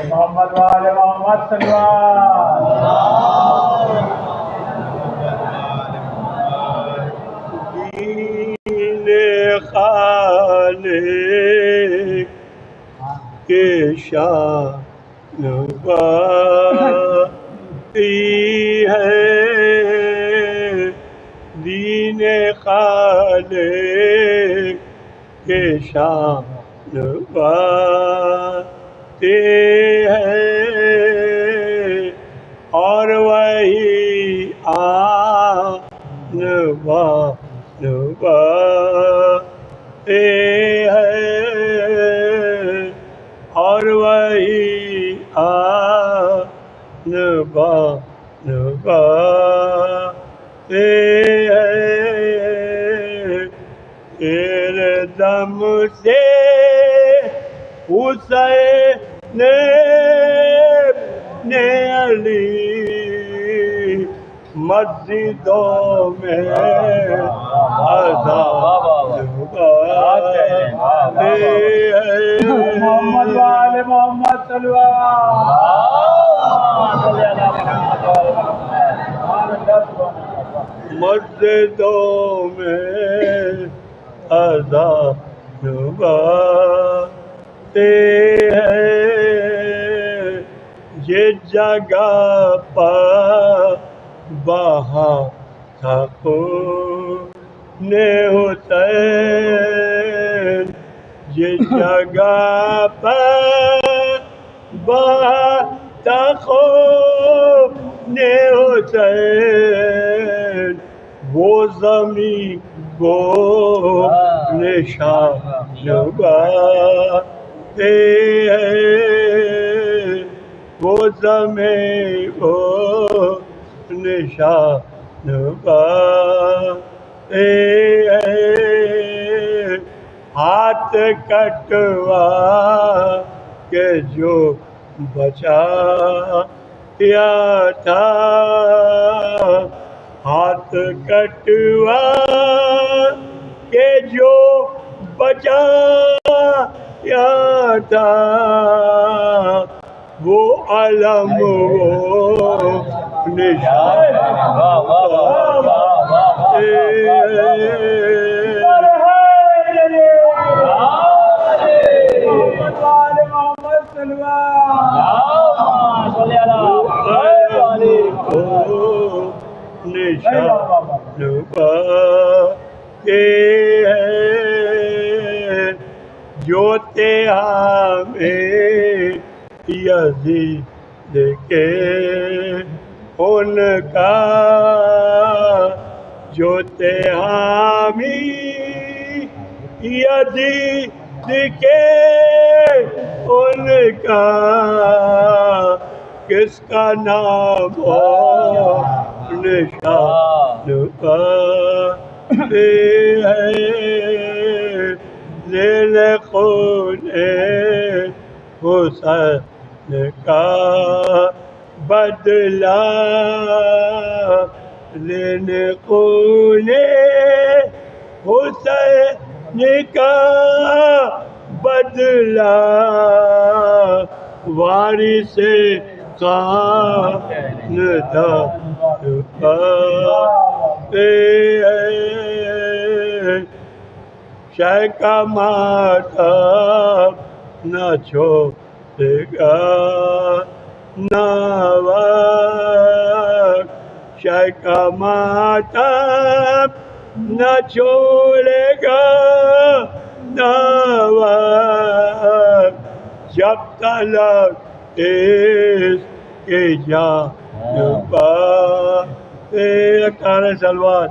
محمد وآل محمد صلی دین خالق کے شان باقی ہے، دین خالق کے شان باقی ہے، اور وہی آن باقی ہے، اور وہی آن باقی ہے، تیرے دم سے حسین ابن علی مسجدوں میں اذان گاتے ہیں۔ محمد وآل محمد صلی مسجدوں میں اذان گاتے ہیں، یہ جگہ پر بہا تھا خون حسین، یہ جگہ پر بہا تھا خون حسین، وہ زمین وہ نشان گاتے ہیں، وہ زمین وہ نشان گاتے ہیں، ہاتھ کٹوا کے جو بچایا تھا، ہاتھ کٹوا کے جو بچایا تھا، وہ علم وہ نشان گاتے نشان گاتے ہیں، جو ہمیں یزید کے ان کا، جو حامی یزید کے ان کا، کس کا نام ہو نشان گاتے ہیں، ذیل خون حسین کا بدلہ، ذیل خون حسین کا بدلہ، وارث خاندان پاتے ہیں، شہ کا ماتم نہ چھوڑے گا نہ وقت، شہ کا ماتم نہ چھوڑے گا نہ وقت، جب تلک اس کے جان پاتے۔ 18 سلوات